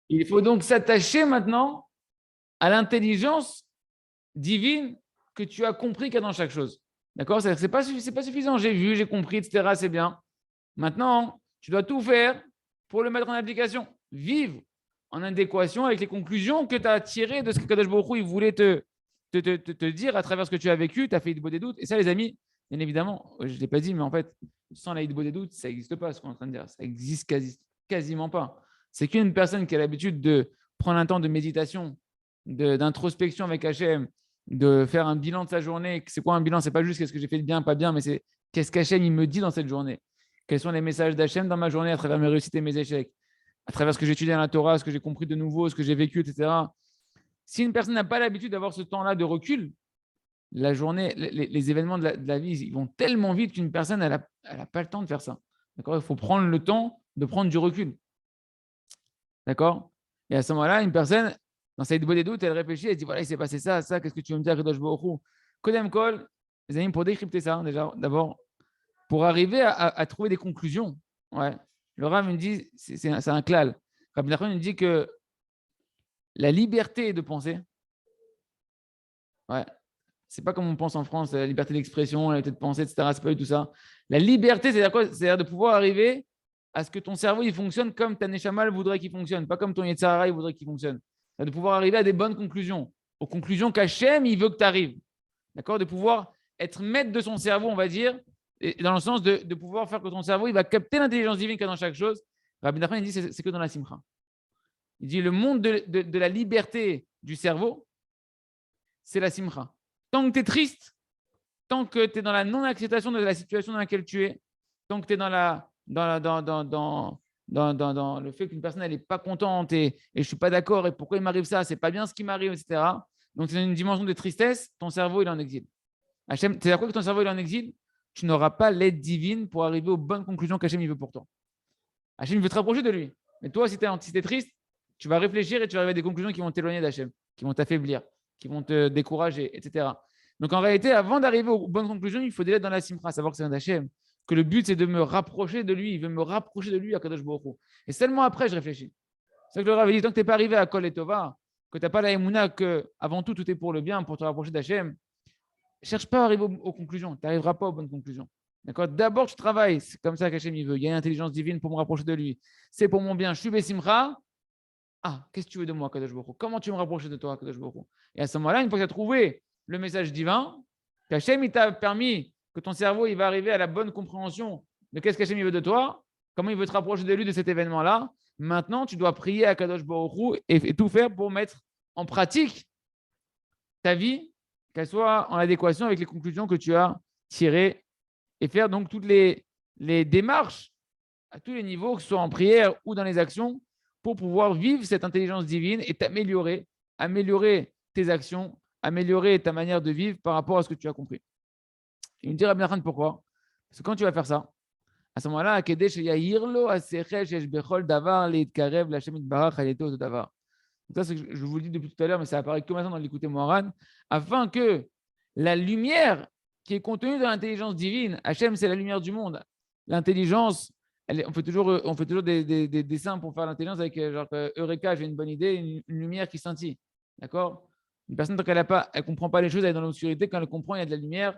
Il faut donc s'attacher maintenant à l'intelligence divine que tu as compris qu'il y a dans chaque chose. D'accord? C'est pas suffisant. J'ai vu, j'ai compris, etc. C'est bien. Maintenant, tu dois tout faire pour le mettre en application. Vivre en adéquation avec les conclusions que tu as tirées de ce que Kadosh Baruch Hu, il voulait te dire à travers ce que tu as vécu. Tu as fait Hitbo des doutes. Et ça, les amis, bien évidemment, je ne l'ai pas dit, mais en fait, sans la Hitbo des doutes, ça n'existe pas, ce qu'on est en train de dire. Ça n'existe quasiment pas. C'est qu'une personne qui a l'habitude de prendre un temps de méditation, d'introspection avec Hachem, de faire un bilan de sa journée. C'est quoi un bilan? C'est pas juste qu'est-ce que j'ai fait de bien, pas bien, mais c'est qu'est-ce qu'Hachem il me dit dans cette journée. Quels sont les messages d'Hachem dans ma journée à travers mes réussites et mes échecs, à travers ce que j'ai étudié dans la Torah, ce que j'ai compris de nouveau, ce que j'ai vécu, etc. Si une personne n'a pas l'habitude d'avoir ce temps-là de recul, la journée, les événements de la vie, ils vont tellement vite qu'une personne, elle n'a pas le temps de faire ça. D'accord? Il faut prendre le temps de prendre du recul. D'accord? Et à ce moment-là, une personne, dans sa des doutes, elle réfléchit, elle dit voilà, il s'est passé ça, ça, qu'est-ce que tu veux me dire, Kadosh Baruch Hu? Kodem Kol, les amis, pour décrypter ça, déjà, d'abord, pour arriver à trouver des conclusions. Ouais. Le Rav me dit, c'est un klal. Rabbi Nachman me dit que la liberté de penser, ouais, c'est pas comme on pense en France, la liberté d'expression, la liberté de penser, etc. C'est pas du tout ça. La liberté, c'est-à-dire quoi? C'est-à-dire de pouvoir arriver à ce que ton cerveau il fonctionne comme ta Neshama voudrait qu'il fonctionne, pas comme ton Yetzer Hara voudrait qu'il fonctionne. De pouvoir arriver à des bonnes conclusions, aux conclusions qu'Hachem il veut que tu arrives. D'accord? De pouvoir être maître de son cerveau, on va dire, et dans le sens de pouvoir faire que ton cerveau il va capter l'intelligence divine qu'il y a dans chaque chose. Rabbi Nachman il dit c'est que dans la simcha. Il dit le monde de la liberté du cerveau, c'est la simcha. Tant que tu es triste, tant que tu es dans la non-acceptation de la situation dans laquelle tu es, tant que tu es dans le fait qu'une personne n'est pas contente et je ne suis pas d'accord et pourquoi il m'arrive ça, c'est pas bien ce qui m'arrive, etc. Donc, c'est une dimension de tristesse, ton cerveau il est en exil. Hachem, c'est à quoi que ton cerveau il est en exil? Tu n'auras pas l'aide divine pour arriver aux bonnes conclusions qu'Hachem il veut pour toi. Hachem veut te rapprocher de lui. Mais toi, si tu es triste, tu vas réfléchir et tu vas arriver à des conclusions qui vont t'éloigner d'Hachem, qui vont t'affaiblir, qui vont te décourager, etc. Donc en réalité, avant d'arriver aux bonnes conclusions, il faut déjà être dans la simcha, savoir que c'est un d'Hachem, que le but c'est de me rapprocher de lui, il veut me rapprocher de lui à Kadosh Baruch Hu. Et seulement après, je réfléchis. C'est ça que le Rav dit, tant que tu n'es pas arrivé à Kol et Tova, que tu n'as pas la Emouna, que avant tout est pour le bien, pour te rapprocher d'Hachem, cherche pas à arriver aux conclusions, tu n'arriveras pas aux bonnes conclusions. D'accord? D'abord, tu travailles, c'est comme ça qu'Hachem il veut. Il y a une intelligence divine pour me rapprocher de lui. C'est pour mon bien. Je suis Bessimcha. Ah, qu'est-ce que tu veux de moi, Kadosh Baruch Hu? Comment tu veux me rapprocher de toi, Kadosh Baruch Hu? Et à ce moment-là, une fois que tu as trouvé le message divin, qu'Hachem il t'a permis que ton cerveau il va arriver à la bonne compréhension de qu'est-ce qu'Hachem il veut de toi, comment il veut te rapprocher de lui de cet événement-là. Maintenant, tu dois prier à Kadosh Baruch Hu et tout faire pour mettre en pratique ta vie, qu'elle soit en adéquation avec les conclusions que tu as tirées et faire donc toutes les démarches à tous les niveaux, que ce soit en prière ou dans les actions, pour pouvoir vivre cette intelligence divine et t'améliorer, améliorer tes actions, améliorer ta manière de vivre par rapport à ce que tu as compris. Il me dit Rabbi Nachman pourquoi? Parce que quand tu vas faire ça, à ce moment-là, ça, c'est que je vous le dis depuis tout à l'heure, mais ça apparaît que maintenant dans l'écouter Moharan, afin que la lumière qui est contenue dans l'intelligence divine, Hachem, c'est la lumière du monde. L'intelligence, on fait toujours des dessins pour faire l'intelligence avec genre Eureka, j'ai une bonne idée, une lumière qui scintille. D'accord? Une personne, tant qu'elle ne comprend pas les choses, elle est dans l'obscurité. Quand elle comprend, il y a de la lumière,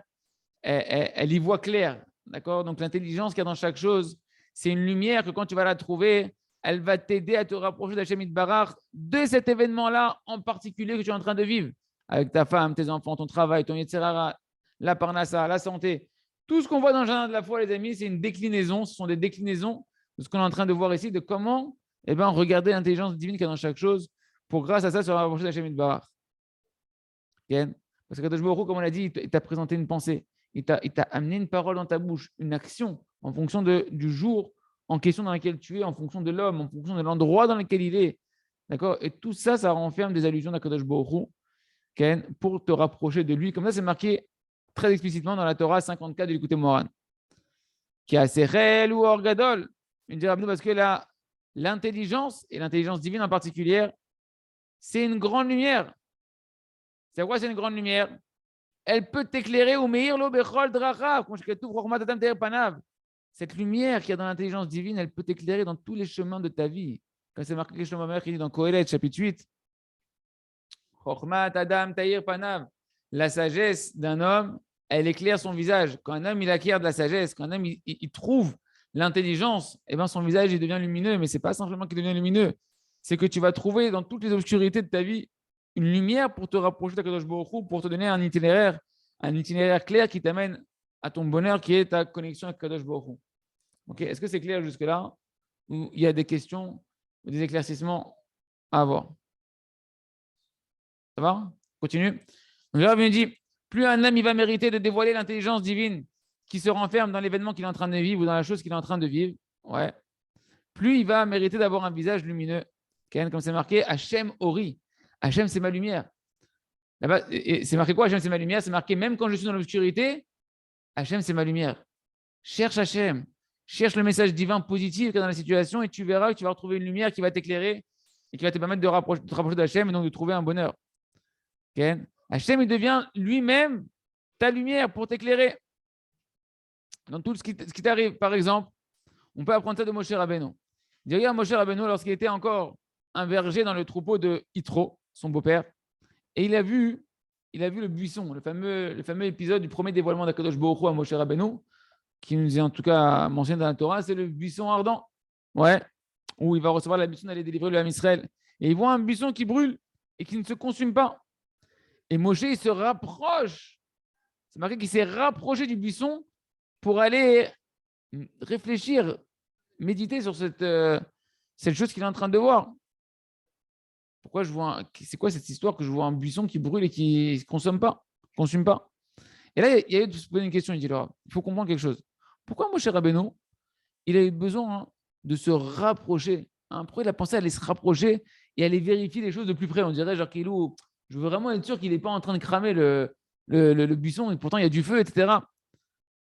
elle y voit clair. D'accord? Donc l'intelligence qu'il y a dans chaque chose, c'est une lumière que quand tu vas la trouver, elle va t'aider à te rapprocher d'Hachem Itbarach de cet événement-là en particulier que tu es en train de vivre avec ta femme, tes enfants, ton travail, ton Yetzer Hara, la parnassa, la santé. Tout ce qu'on voit dans le jardin de la foi, les amis, c'est une déclinaison. Ce sont des déclinaisons de ce qu'on est en train de voir ici, de comment regarder l'intelligence divine qu'il y a dans chaque chose pour, grâce à ça, se rapprocher d'Hachem Itbarach. Parce que Kadosh Baruch Hu, comme on l'a dit, il t'a présenté une pensée. Il t'a amené une parole dans ta bouche, une action en fonction du jour en question dans lequel tu es, en fonction de l'homme, en fonction de l'endroit dans lequel il est. D'accord? Et tout ça, ça renferme des allusions d'Akadosh Baruch Hu pour te rapprocher de lui. Comme ça, c'est marqué très explicitement dans la Torah 54 de l'écouter Moran. Qui a Sechel ou Orgadol. Parce que l'intelligence, et l'intelligence divine en particulier, c'est une grande lumière. C'est quoi, c'est une grande lumière? Elle peut t'éclairer ou meir lo bechol drachav. Cette lumière qu'il y a dans l'intelligence divine, elle peut t'éclairer dans tous les chemins de ta vie. Quand c'est marqué que Shlomo Amelech, il dit dans Kohelet, chapitre 8, Chochmat Adam Tahir Panav, la sagesse d'un homme, elle éclaire son visage. Quand un homme il acquiert de la sagesse, quand un homme il trouve l'intelligence, eh ben, son visage il devient lumineux. Mais ce n'est pas simplement qu'il devient lumineux, c'est que tu vas trouver dans toutes les obscurités de ta vie une lumière pour te rapprocher d'Akadosh Baruch Hu, pour te donner un itinéraire clair qui t'amène à ton bonheur, qui est ta connexion avec Akadosh Baruch Hu. Okay. Est-ce que c'est clair jusque-là? Ou il y a des questions, des éclaircissements à avoir? Ça va? Continue. Donc là, il dit, plus un homme il va mériter de dévoiler l'intelligence divine qui se renferme dans l'événement qu'il est en train de vivre ou dans la chose qu'il est en train de vivre, ouais, plus il va mériter d'avoir un visage lumineux. Comme c'est marqué, Hachem Ori. Hachem, c'est ma lumière. Là-bas, c'est marqué quoi? Hachem, c'est ma lumière. C'est marqué, même quand je suis dans l'obscurité, Hachem, c'est ma lumière. Cherche Hachem. Cherche le message divin positif qu'il y a dans la situation et tu verras que tu vas retrouver une lumière qui va t'éclairer et qui va te permettre de te rapprocher d'Hachem et donc de trouver un bonheur. Hachem, il devient lui-même ta lumière pour t'éclairer. Dans tout ce qui t'arrive, par exemple, on peut apprendre ça de Moshe Rabbeinu. Regarde Moshe Rabbeinu lorsqu'il était encore un berger dans le troupeau de Yitro, son beau-père, et il a vu le buisson, le fameux épisode du premier dévoilement d'Akadosh Baruch Hu à Moshe Rabbeinu, qui nous est en tout cas mentionné dans la Torah, c'est le buisson ardent. Ouais, où il va recevoir la mission d'aller délivrer le Ham Israël. Et il voit un buisson qui brûle et qui ne se consume pas. Et Moshe, il se rapproche. C'est marqué qu'il s'est rapproché du buisson pour aller réfléchir, méditer sur cette chose qu'il est en train de voir. Pourquoi c'est quoi cette histoire que je vois un buisson qui brûle et qui ne consume pas? Et là, il y a eu de se poser une question. Il dit, alors, il faut comprendre quelque chose. Pourquoi Moshe Rabbeinu, il a eu besoin de se rapprocher? Pourquoi il a pensé à aller se rapprocher et aller vérifier les choses de plus près? On dirait, genre, Kilou, je veux vraiment être sûr qu'il n'est pas en train de cramer le buisson et pourtant il y a du feu, etc.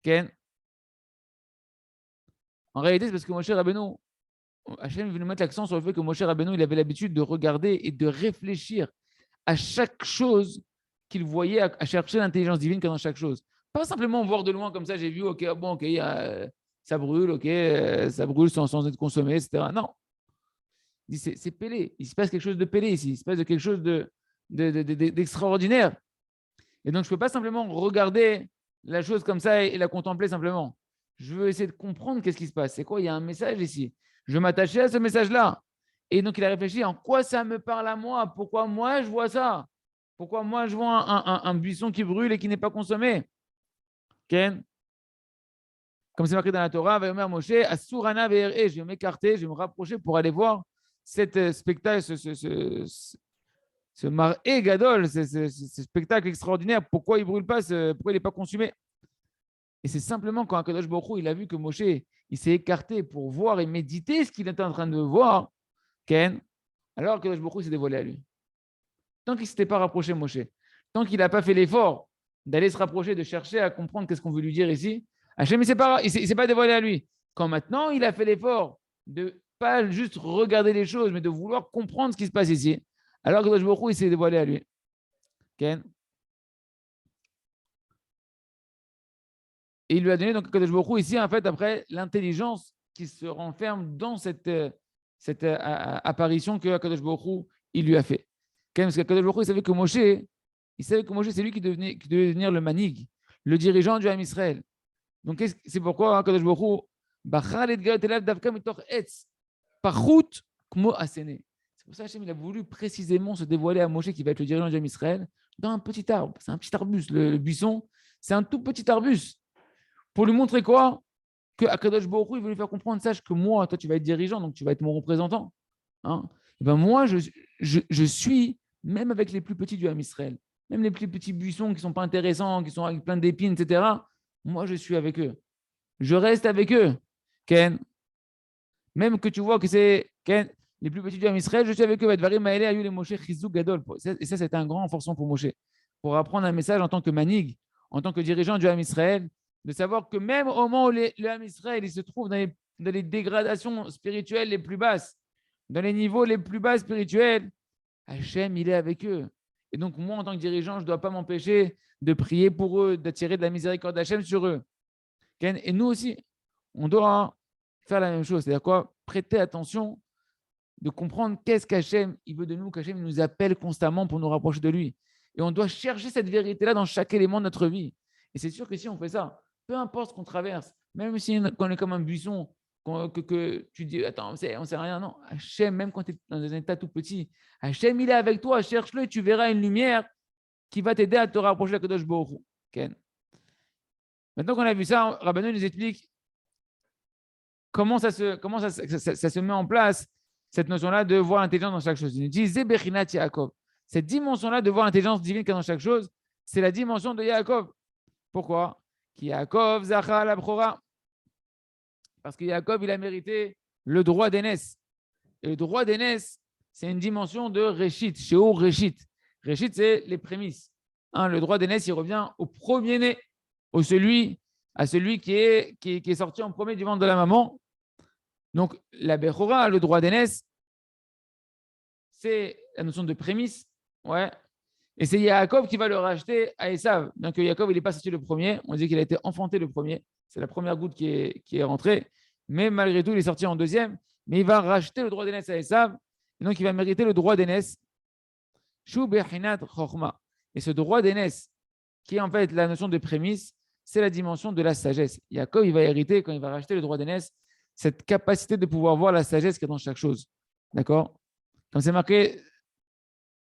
Ken. En réalité, c'est parce que Moshe Rabbeinu, Hachem veut nous mettre l'accent sur le fait que Moshe Rabbeinu, il avait l'habitude de regarder et de réfléchir à chaque chose qu'il voyait, à chercher l'intelligence divine dans chaque chose. Pas simplement voir de loin comme ça, j'ai vu, ok, bon, ok, ça brûle, ok, ça brûle sans être consommé, etc. Non. C'est pélé. Il se passe quelque chose de pélé ici. Il se passe quelque chose d'extraordinaire. Et donc, je ne peux pas simplement regarder la chose comme ça et la contempler simplement. Je veux essayer de comprendre qu'est-ce qui se passe. C'est quoi? Il y a un message ici. Je veux m'attacher à ce message-là. Et donc, il a réfléchi en quoi ça me parle à moi? Pourquoi moi, je vois ça? Pourquoi moi, je vois un buisson qui brûle et qui n'est pas consommé? Ken? Comme c'est marqué dans la Torah, Moshe, Asurana VRE, je vais m'écarter, je vais me rapprocher pour aller voir cet spectacle, ce mar'é gadol, ce spectacle extraordinaire. Pourquoi il ne brûle pas? Pourquoi il n'est pas consumé? Et c'est simplement quand Akadosh Baruch Hu, il a vu que Moshe, il s'est écarté pour voir et méditer ce qu'il était en train de voir, Ken, alors Akadosh Baruch Hu s'est dévoilé à lui. Tant qu'il ne s'était pas rapproché, Moshe, tant qu'il n'a pas fait l'effort d'aller se rapprocher, de chercher à comprendre qu'est-ce qu'on veut lui dire ici, Hachem, il ne s'est pas dévoilé à lui. Quand maintenant, il a fait l'effort de pas juste regarder les choses, mais de vouloir comprendre ce qui se passe ici, alors Akadosh Baruch Hu, il s'est dévoilé à lui. Ken. Et il lui a donné, donc, Akadosh Baruch Hu, ici, en fait, après, l'intelligence qui se renferme dans cette apparition que Akadosh Baruch Hu, il lui a fait. Parce qu'Akadosh Baruch Hu, il savait que Moshe, c'est lui qui devait devenir le manig, le dirigeant du Ham Israël. Donc, c'est pourquoi Akadosh Baruch Hu, Bachal et Gaot Elav Davka Mitoch Etz, Parchut Kmo Asene. C'est pour ça que Hachem, il a voulu précisément se dévoiler à Moshe, qui va être le dirigeant du Ham Israël, dans un petit arbre. C'est un petit arbuste. Le buisson, c'est un tout petit arbuste. Pour lui montrer quoi? Que Akadosh Baruch Hu, il veut lui faire comprendre, sache que moi, toi, tu vas être dirigeant, donc tu vas être mon représentant. Hein? Et ben moi, je suis, même avec les plus petits du Ham Israël, même les plus petits buissons qui ne sont pas intéressants, qui sont avec plein d'épines, etc., moi, je suis avec eux. Je reste avec eux. Ken. Même que tu vois que c'est Ken, les plus petits du Ham Israël, je suis avec eux. Et ça, c'était un grand renforcement pour Moshe. Pour apprendre un message en tant que manig, en tant que dirigeant du Ham Israël, de savoir que même au moment où le Ham Israël il se trouve dans les dégradations spirituelles les plus basses, dans les niveaux les plus bas spirituels, Hachem, il est avec eux. Et donc, moi, en tant que dirigeant, je ne dois pas m'empêcher de prier pour eux, d'attirer de la miséricorde d'Hachem sur eux. Et nous aussi, on doit faire la même chose. C'est-à-dire quoi? Prêter attention de comprendre qu'est-ce qu'Hachem il veut de nous, qu'Hachem nous appelle constamment pour nous rapprocher de lui. Et on doit chercher cette vérité-là dans chaque élément de notre vie. Et c'est sûr que si on fait ça, peu importe ce qu'on traverse, même si on est comme un buisson, que tu dis, attends, on ne sait rien, non. Hachem, même quand tu es dans un état tout petit, Hachem, il est avec toi, cherche-le et tu verras une lumière qui va t'aider à te rapprocher de Kadosh Baruch Hu. Ken. Maintenant qu'on a vu ça, Rabbeinu nous explique comment ça se met en place, cette notion-là de voir l'intelligence dans chaque chose. Il nous dit, Zebechinat Yaakov. Cette dimension-là de voir l'intelligence divine qu'il y a dans chaque chose, c'est la dimension de Yaakov. Pourquoi? Yaakov Zachar Labchora. Parce que Yaakov, il a mérité le droit d'aînesse. Et le droit d'aînesse, c'est une dimension de Réchit, Sheou Réchit. Réchit, c'est les prémices. Le droit d'aînesse, il revient au premier-né, à celui qui est sorti en premier du ventre de la maman. Donc, la Bechora, le droit d'aînesse, c'est la notion de prémisse. Ouais. Et c'est Yaakov qui va le racheter à Esav. Donc, Yaakov, il n'est pas sorti le premier. On dit qu'il a été enfanté le premier. C'est la première goutte qui est rentrée. Mais malgré tout, il est sorti en deuxième. Mais il va racheter le droit d'aînesse à Esav. Et donc, il va mériter le droit d'aînesse. Shu Bechinat Chochma. Et ce droit d'aînesse, qui est en fait la notion de prémisse, c'est la dimension de la sagesse. Yaakov, il va hériter, quand il va racheter le droit d'aînesse, cette capacité de pouvoir voir la sagesse qu'il y a dans chaque chose. D'accord? Comme c'est marqué,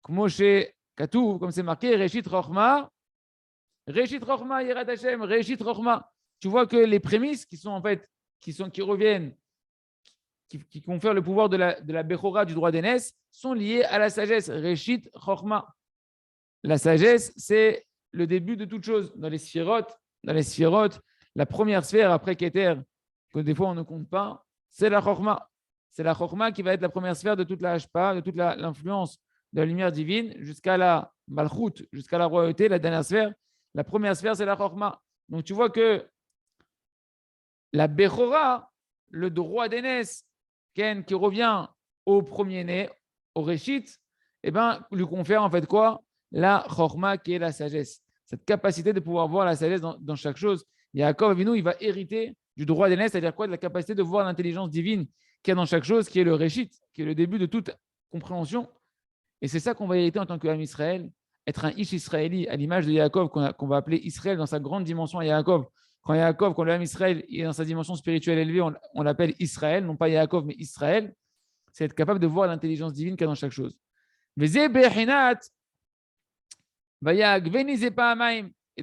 comme c'est marqué, Reshit Rochma, Yirat Hashem, Reshit Rochma. Tu vois que les prémices qui sont en fait, qui reviennent, qui confèrent le pouvoir de la Bechora du droit d'aînesse, sont liées à la sagesse. Reshit Rochma. La sagesse, c'est le début de toute chose. Dans les sphirotes, la première sphère après Keter, que des fois on ne compte pas, c'est la Chokhma. C'est la Chokhma qui va être la première sphère de toute la Hashpa, de toute l'influence de la lumière divine, jusqu'à la Malchut, jusqu'à la royauté, la dernière sphère. La première sphère, c'est la Chokhma. Donc tu vois que la Bechora, le droit d'aînesse, qui revient au premier-né, au Réchit, lui confère en fait quoi? La Chokhma, qui est la sagesse. Cette capacité de pouvoir voir la sagesse dans chaque chose. Yaakov Avinu, il va hériter du droit d'aînesse, c'est-à-dire quoi? De la capacité de voir l'intelligence divine qu'il y a dans chaque chose, qui est le Réchit, qui est le début de toute compréhension. Et c'est ça qu'on va hériter en tant qu'âme Israël, être un Ish Israéli, à l'image de Yaakov, qu'on va appeler Israël dans sa grande dimension à Yaakov. Quand l'âme Israël est dans sa dimension spirituelle élevée, on l'appelle Israël, non pas Yaakov, mais Israël. C'est être capable de voir l'intelligence divine qu'il y a dans chaque chose. Et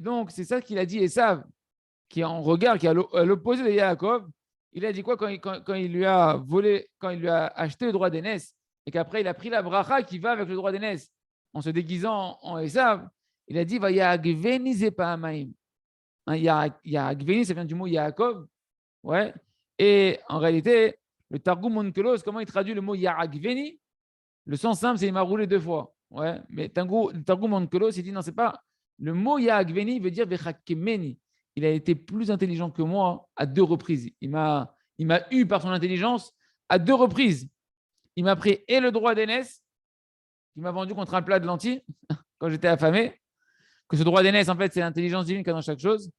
donc, c'est ça qu'il a dit Esav, qui est en regard, qui est à l'opposé de Yaakov. Il a dit quoi quand il lui a volé, quand il lui a acheté le droit d'aînesse, et qu'après il a pris la bracha qui va avec le droit d'aînesse en se déguisant en Esav. Il a dit Vayagveni zepa'amaim. Yagveni, ça vient du mot Yaakov. Ouais. Et en réalité, le Targum Onkelos, comment il traduit le mot Yagveni? Le sens simple, c'est il m'a roulé 2 fois. Ouais. Mais le Targum Onkelos, il dit non, c'est pas. Le mot Yagveni veut dire Vechakemeni. Il a été plus intelligent que moi à 2 reprises. Il m'a eu par son intelligence à 2 reprises. Il m'a pris et le droit d'aînesse, qu'il m'a vendu contre un plat de lentilles quand j'étais affamé, que ce droit d'aînesse, en fait, c'est l'intelligence divine qu'il y a dans chaque chose,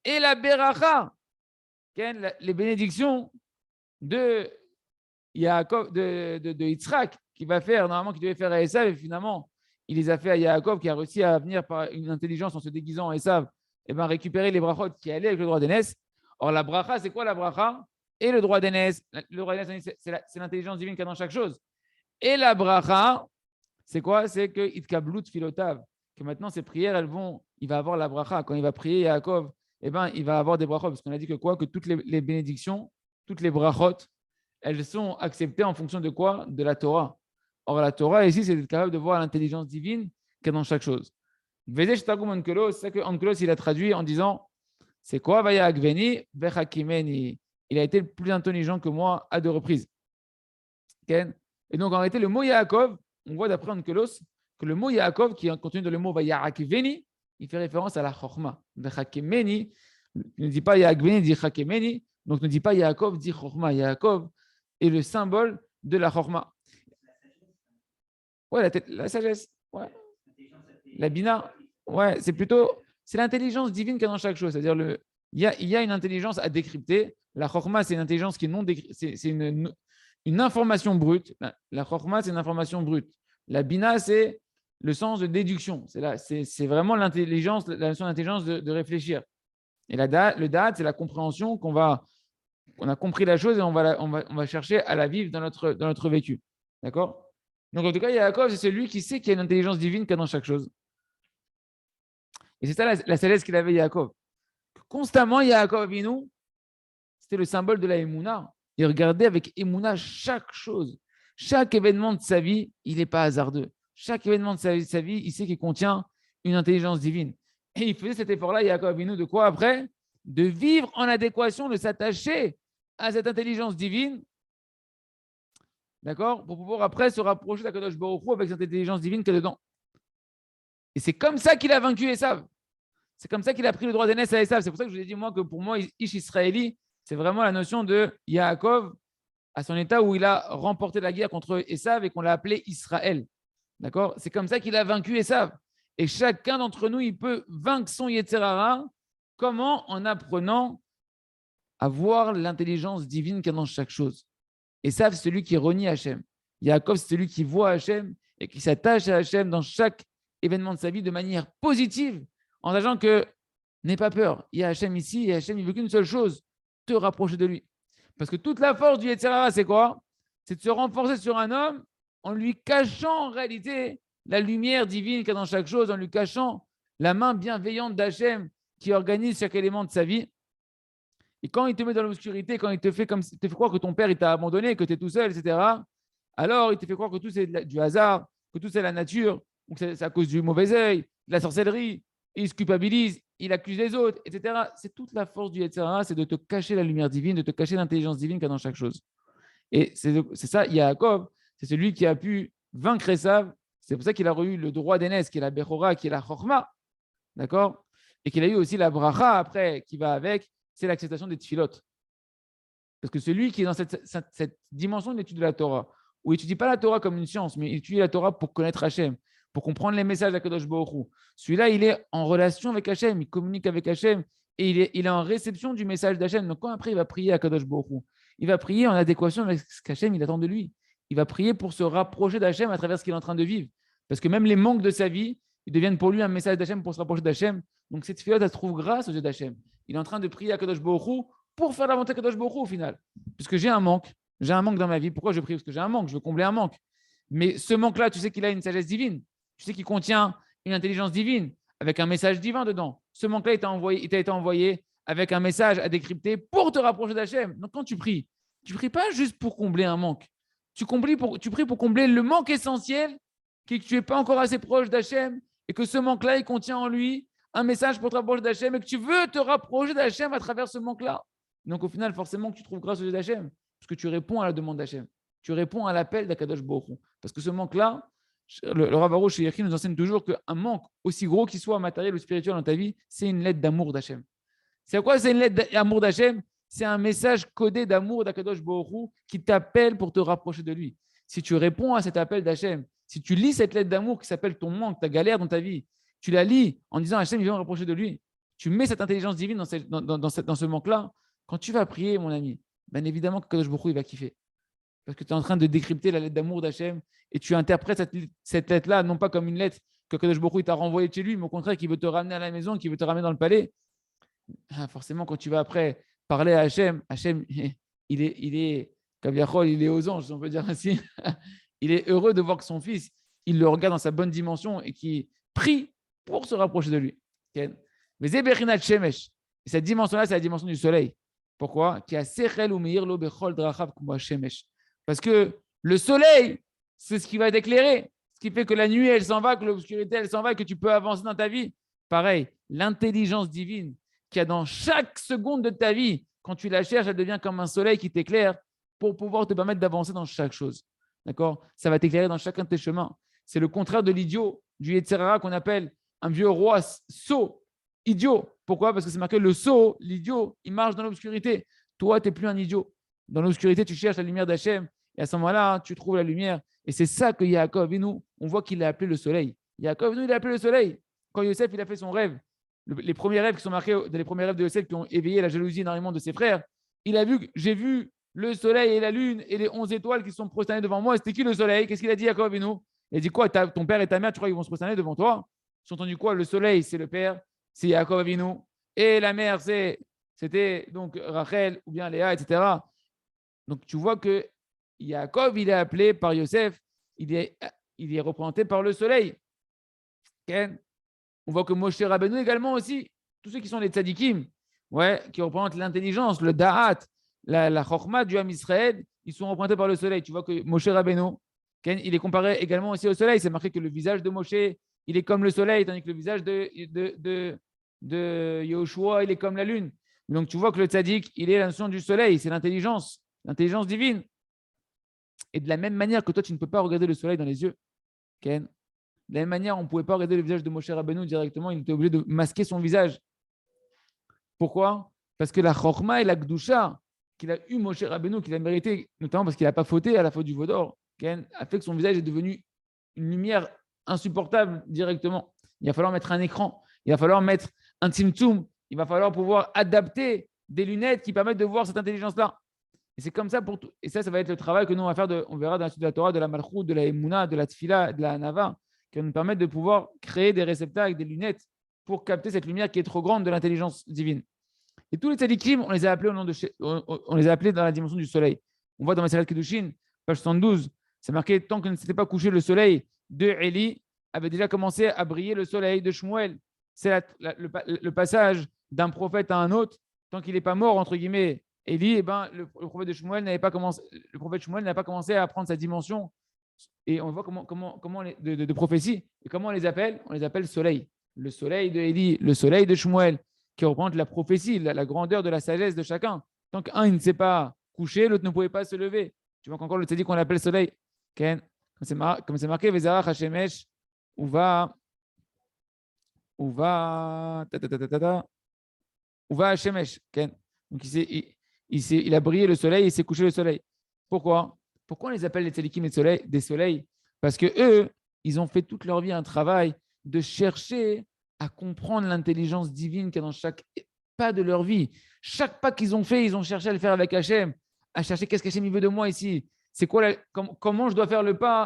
et la beracha, les bénédictions de Yaakov, de Yitzhak, qui va faire, normalement, qui devait faire à Esav, et finalement, il les a fait à Yaakov, qui a réussi à venir par une intelligence en se déguisant en Esav, et récupérer les brachot qui allaient avec le droit d'aînesse. Or, la bracha, c'est quoi la bracha? Et le droit d'aînesse. Le droit d'aînesse, c'est l'intelligence divine qu'il y a dans chaque chose. Et la bracha, c'est quoi? C'est que itkablut filotav, que maintenant ses prières, il va avoir la bracha. Quand il va prier Yaakov, il va avoir des brachot. Parce qu'on a dit que quoi? Que toutes les bénédictions, toutes les brachot, elles sont acceptées en fonction de quoi? De la Torah. Or, la Torah, ici, c'est d'être capable de voir l'intelligence divine qu'il y a dans chaque chose. C'est ça que Onkelos, il a traduit en disant, c'est quoi? Vayagveni vechakimeni. Il a été plus intelligent que moi à 2 reprises. Okay? Et donc, en réalité, le mot Yaakov, on voit d'après Onkelos que le mot Yaakov, qui est contenu dans le mot Vayakveni, il fait référence à la Chokhma. Vechakimeni ne dit pas Yaakveni, dit Chakemeni. Donc, ne dit pas Yaakov, dit Chokhma. Yaakov est le symbole de la Chokhma. Ouais, la sagesse. Ouais. La bina, ouais, c'est l'intelligence divine qu'il y a dans chaque chose. C'est-à-dire, il y a une intelligence à décrypter. La chorma, c'est une intelligence qui est une information brute. La chorma, c'est une information brute. La bina, c'est le sens de déduction. C'est vraiment l'intelligence, la notion d'intelligence de réfléchir. Et le da'at, c'est la compréhension qu'on a compris la chose et on va chercher à la vivre dans notre vécu. D'accord? Donc, en tout cas, Yaakov, c'est celui qui sait qu'il y a une intelligence divine qu'il y a dans chaque chose. Et c'est ça la sagesse qu'il avait, Yaakov. Constamment, Yaakov Avinu, c'était le symbole de la Emouna. Il regardait avec Emouna chaque chose. Chaque événement de sa vie, il n'est pas hasardeux. Chaque événement de sa vie, il sait qu'il contient une intelligence divine. Et il faisait cet effort-là, Yaakov Avinu, de quoi après? De vivre en adéquation, de s'attacher à cette intelligence divine, d'accord? Pour pouvoir après se rapprocher d'Akadosh Baruch Hu avec cette intelligence divine qu'il y a dedans. Et c'est comme ça qu'il a vaincu Esav. C'est comme ça qu'il a pris le droit d'aînesse à Esav. C'est pour ça que je vous ai dit, moi, que pour moi, Ish Israéli, c'est vraiment la notion de Yaakov à son état où il a remporté la guerre contre Esav et qu'on l'a appelé Israël. D'accord? C'est comme ça qu'il a vaincu Esav. Et chacun d'entre nous, il peut vaincre son Yetzer Hara. Comment? En apprenant à voir l'intelligence divine qu'il y a dans chaque chose. Esav, c'est celui qui renie Hachem. Yaakov, c'est celui qui voit Hachem et qui s'attache à Hachem dans chaque événement de sa vie de manière positive, en sachant que n'aie pas peur. Il y a Hachem ici et Hachem, il veut qu'une seule chose, te rapprocher de lui. Parce que toute la force du Yetzer Hara, c'est quoi? C'est de se renforcer sur un homme en lui cachant en réalité la lumière divine qu'il y a dans chaque chose, en lui cachant la main bienveillante d'Hachem qui organise chaque élément de sa vie. Et quand il te met dans l'obscurité, quand il te fait croire que ton père il t'a abandonné, que tu es tout seul, etc., alors il te fait croire que tout c'est du hasard, que tout c'est la nature, ou que c'est à cause du mauvais œil, de la sorcellerie, il se culpabilise, il accuse les autres, etc. C'est toute la force du Yetzer Hara, c'est de te cacher la lumière divine, de te cacher l'intelligence divine qu'il y a dans chaque chose. Et c'est ça, Yaakov, c'est celui qui a pu vaincre Esav. C'est pour ça qu'il a eu le droit d'aînesse, qui est la Bechora, qui est la Chorma, d'accord? Et qu'il a eu aussi la Bracha après, qui va avec, c'est l'acceptation des tfilotes. Parce que celui qui est dans cette dimension d'étude de la Torah, où il n'étudie pas la Torah comme une science, mais il étudie la Torah pour connaître Hachem, pour comprendre les messages d'Akadosh Baruch Hu. Celui-là, il est en relation avec Hachem, il communique avec Hachem, et il est en réception du message d'Hachem. Donc quand après, il va prier à Akadosh Baruch Hu, il va prier en adéquation avec ce qu'Hachem il attend de lui. Il va prier pour se rapprocher d'Hachem à travers ce qu'il est en train de vivre. Parce que même les manques de sa vie, ils deviennent pour lui un message d'Hachem pour se rapprocher d'Hachem. Donc cette filote, elle se trouve grâce aux yeux d'Hachem. Il est en train de prier à Kadosh Baruch Hu pour faire la volonté de Kadosh Baruch Hu au final. Puisque j'ai un manque dans ma vie. Pourquoi je prie? Parce que j'ai un manque, je veux combler un manque. Mais ce manque-là, tu sais qu'il a une sagesse divine. Tu sais qu'il contient une intelligence divine avec un message divin dedans. Ce manque-là, il t'a été envoyé avec un message à décrypter pour te rapprocher d'Hachem. Donc quand tu pries pas juste pour combler un manque. Tu pries pour combler le manque essentiel qui est que tu n'es pas encore assez proche d'Hachem et que ce manque-là, il contient en lui un message pour te rapprocher d'Hachem et que tu veux te rapprocher d'Hachem à travers ce manque-là. Donc au final, forcément que tu trouves grâce aux yeux d'Hachem parce que tu réponds à la demande d'Hachem. Tu réponds à l'appel d'Akadosh Baruch Hu. Parce que ce manque-là, le Rav Arush chez Yechim nous enseigne toujours qu'un manque, aussi gros qu'il soit matériel ou spirituel dans ta vie, c'est une lettre d'amour d'Hachem. C'est quoi? C'est une lettre d'amour d'Hachem. C'est un message codé d'amour d'Akadosh Baruch Hu qui t'appelle pour te rapprocher de lui. Si tu réponds à cet appel d'Hachem, si tu lis cette lettre d'amour qui s'appelle ton manque, ta galère dans ta vie, tu la lis en disant Hachem, il vient me rapprocher de lui. Tu mets cette intelligence divine dans ce manque-là. Quand tu vas prier, mon ami, bien évidemment que Kadosh Baruch Hu, il va kiffer. Parce que tu es en train de décrypter la lettre d'amour d'Hachem et tu interprètes cette lettre-là, non pas comme une lettre que Kadosh Baruch Hu t'a renvoyée de chez lui, mais au contraire, qui veut te ramener à la maison, qui veut te ramener dans le palais. Forcément, quand tu vas après parler à Hachem, il est Kaviachol, il est aux anges, on peut dire ainsi. Il est heureux de voir que son fils, il le regarde dans sa bonne dimension et qui prie pour se rapprocher de lui. Mais Zeberinat Shemesh, cette dimension-là, c'est la dimension du soleil. Pourquoi? Parce que le soleil, c'est ce qui va t'éclairer, ce qui fait que la nuit, elle s'en va, que l'obscurité, elle s'en va, que tu peux avancer dans ta vie. Pareil, l'intelligence divine qu'il y a dans chaque seconde de ta vie, quand tu la cherches, elle devient comme un soleil qui t'éclaire pour pouvoir te permettre d'avancer dans chaque chose. D'accord? Ça va t'éclairer dans chacun de tes chemins. C'est le contraire de l'idiot, du Yetzer Hara qu'on appelle un vieux roi sot, idiot. Pourquoi? Parce que c'est marqué le sot, l'idiot, il marche dans l'obscurité. Toi, tu n'es plus un idiot. Dans l'obscurité, tu cherches la lumière d'Hachem et à ce moment-là, tu trouves la lumière. Et c'est ça que Yaakov, et nous, on voit qu'il a appelé le soleil. Yaakov, nous, il a appelé le soleil. Quand Yosef, il a fait son rêve, les premiers rêves qui sont marqués dans les premiers rêves de Yosef qui ont éveillé la jalousie énormément de ses frères, il a vu, j'ai vu le soleil et la lune et les 11 étoiles qui sont prosternés devant moi. C'était qui le soleil? Qu'est-ce qu'il a dit, Jacob Avinu? Il a dit quoi? Ton père et ta mère, tu crois qu'ils vont se prosterner devant toi? Ils ont entendu quoi? Le soleil, c'est le père, c'est Jacob Avinu. Et la mère, c'était donc Rachel ou bien Léa, etc. Donc tu vois que Jacob, il est appelé par Yosef, il est représenté par le soleil. Okay? On voit que Moshe Rabbeinu également aussi, tous ceux qui sont les tzadikim, ouais, qui représentent l'intelligence, le da'at, la chokma du Ham Israël, ils sont représentés par le soleil. Tu vois que Moshe Rabbeinu, il est comparé également aussi au soleil. C'est marqué que le visage de Moshe, il est comme le soleil, tandis que le visage de Yehoshua, il est comme la lune. Donc tu vois que le tzadik, il est la notion du soleil, c'est l'intelligence divine. Et de la même manière que toi, tu ne peux pas regarder le soleil dans les yeux, Ken. De la même manière, on ne pouvait pas regarder le visage de Moshe Rabbeinu directement, il était obligé de masquer son visage. Pourquoi? Parce que la chokma et la gdusha qu'il a eu Moshe Rabbeinu, qu'il a mérité, notamment parce qu'il n'a pas fauté à la faute du veau d'or, a fait que son visage est devenu une lumière insupportable directement. Il va falloir mettre un écran, il va falloir mettre un tzimtzum, il va falloir pouvoir adapter des lunettes qui permettent de voir cette intelligence-là. Et c'est comme ça pour tout. Et ça va être le travail que nous on va faire, on verra dans la suite de la Torah, de la Malchut, de la Emouna, de la Tfila, de la Hanava, qui va nous permettre de pouvoir créer des réceptacles, des lunettes pour capter cette lumière qui est trop grande de l'intelligence divine. Et tous les tzadikim, on les a appelés on les a appelés dans la dimension du soleil. On voit dans Maseret Kedushin, page 112, c'est marqué tant que ne s'était pas couché le soleil de Élie, avait déjà commencé à briller le soleil de Shmuel. C'est le passage d'un prophète à un autre, tant qu'il n'est pas mort, entre guillemets, Élie, le prophète de Shmuel n'avait pas commencé à prendre sa dimension. Et on voit comment de prophétie. Et comment on les appelle? On les appelle soleil. Le soleil de Élie, le soleil de Shmuel, qui représente la prophétie, la grandeur de la sagesse de chacun. Tant qu'un il ne s'est pas couché, l'autre ne pouvait pas se lever. Tu vois qu'encore le tzaddik qu'on appelle soleil. Ken, comme c'est marqué, Vezarach Hashemesh, Uva Hashemesh. Ken. Donc il a brillé le soleil, il s'est couché le soleil. Pourquoi on les appelle les tzadikim des soleils? Parce que eux, ils ont fait toute leur vie un travail de chercher à comprendre l'intelligence divine qu'il y a dans chaque pas de leur vie. Chaque pas qu'ils ont fait, ils ont cherché à le faire avec Hachem, à chercher qu'est-ce qu'Hachem veut de moi ici. C'est quoi comment je dois faire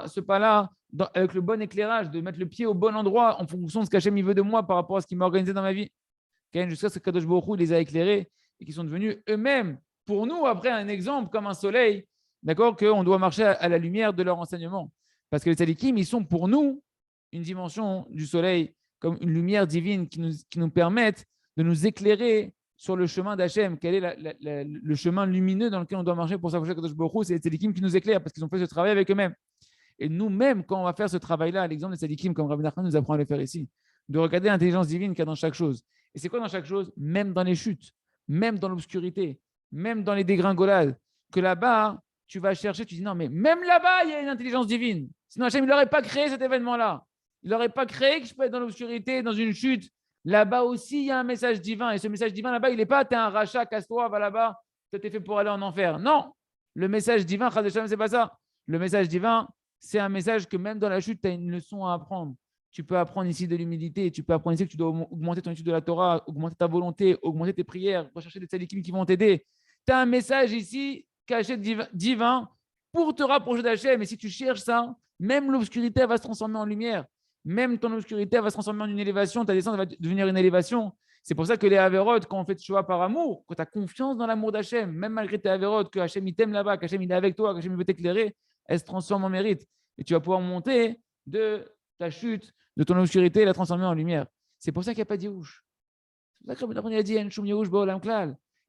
ce pas-là avec le bon éclairage, de mettre le pied au bon endroit en fonction de ce qu'Hachem veut de moi par rapport à ce qu'il m'a organisé dans ma vie. Jusqu'à ce que Kadosh Baruch Hu les a éclairés et qui sont devenus eux-mêmes, pour nous, après un exemple comme un soleil, d'accord, qu'on doit marcher à la lumière de leur enseignement. Parce que les tzadikim, ils sont pour nous une dimension du soleil, comme une lumière divine qui nous permettent de nous éclairer sur le chemin d'Hachem. Quel est le chemin lumineux dans lequel on doit marcher pour s'approcher de Kadosh Baruch Hu? C'est les tzadikim qui nous éclairent parce qu'ils ont fait ce travail avec eux-mêmes. Et nous-mêmes, quand on va faire ce travail-là, l'exemple des tzadikim, comme Rabbi Nachman nous apprend à le faire ici, de regarder l'intelligence divine qu'il y a dans chaque chose. Et c'est quoi dans chaque chose? Même dans les chutes, même dans l'obscurité, même dans les dégringolades, que là-bas, tu vas chercher, tu dis non, mais même là-bas, il y a une intelligence divine. Sinon, Hachem, il n'aurait pas créé cet événement-là. Il n'aurait pas créé que je peux être dans l'obscurité, dans une chute. Là-bas aussi, il y a un message divin. Et ce message divin, là-bas, il n'est pas, t'es un rachat, casse-toi, va là-bas, t'es fait pour aller en enfer. Non, le message divin, c'est pas ça. Le message divin, c'est un message que même dans la chute, tu as une leçon à apprendre. Tu peux apprendre ici de l'humilité, tu peux apprendre ici que tu dois augmenter ton étude de la Torah, augmenter ta volonté, augmenter tes prières, rechercher des tzadikim qui vont t'aider. Tu as un message ici caché divin pour te rapprocher d'Hachem. Et si tu cherches ça, même l'obscurité va se transformer en lumière. Même ton obscurité va se transformer en une élévation. Ta descente va devenir une élévation. C'est pour ça que les Averot, quand on fait choix par amour, quand tu as confiance dans l'amour d'Hachem, même malgré tes Averot, que Hachem il t'aime là-bas, qu'Hachem il est avec toi, qu'Hachem il veut t'éclairer, elles se transforment en mérite. Et tu vas pouvoir monter de ta chute, de ton obscurité, et la transformer en lumière. C'est pour ça qu'il n'y a pas d'Yirouche. C'est pour ça que Rabbi a dit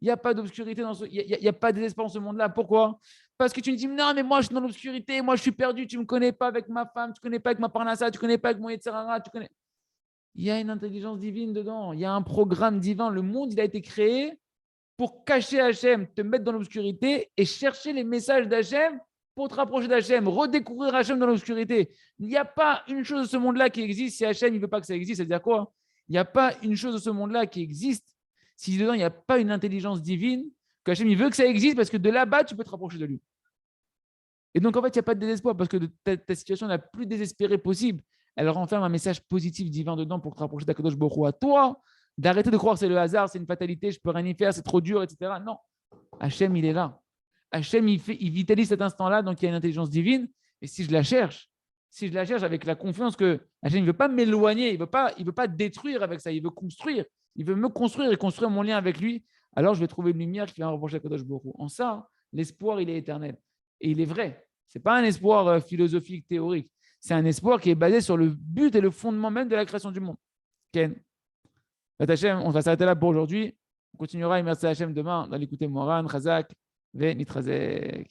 il n'y a pas d'obscurité, il n'y a pas de désespoir dans ce monde-là. Pourquoi? Parce que tu me dis non, mais moi je suis dans l'obscurité, moi je suis perdu, tu ne me connais pas avec ma femme, tu ne connais pas avec ma parnassa, tu ne connais pas avec mon Yetzirara, tu connais. Il y a une intelligence divine dedans, il y a un programme divin. Le monde, il a été créé pour cacher Hachem, te mettre dans l'obscurité et chercher les messages d'Hachem pour te rapprocher d'Hachem, redécouvrir Hachem dans l'obscurité. Il n'y a pas une chose de ce monde-là qui existe si Hachem ne veut pas que ça existe. C'est-à-dire quoi? Il n'y a pas une chose de ce monde-là qui existe si dedans il n'y a pas une intelligence divine, que Hachem il veut que ça existe parce que de là-bas, tu peux te rapprocher de lui. Et donc, en fait, il n'y a pas de désespoir parce que ta situation la plus désespérée possible, elle renferme un message positif divin dedans pour te rapprocher d'Akadosh Baruch Hu. À toi d'arrêter de croire que c'est le hasard, c'est une fatalité, je ne peux rien y faire, c'est trop dur, etc. Non. Hachem, il est là. Hachem, il vitalise cet instant-là, donc il y a une intelligence divine. Et si je la cherche avec la confiance que Hachem ne veut pas m'éloigner, il ne veut pas détruire avec ça, il veut construire. Il veut me construire et construire mon lien avec lui. Alors, je vais trouver une lumière qui va me rapprocher à Kadosh Baruch Hu. En ça, l'espoir, il est éternel. Et il est vrai. Ce n'est pas un espoir philosophique, théorique. C'est un espoir qui est basé sur le but et le fondement même de la création du monde. Ken. Hachem, on va s'arrêter là pour aujourd'hui. On continuera et merci Hachem demain dans l'écouter Moran, Chazak, Ve Nitrazek.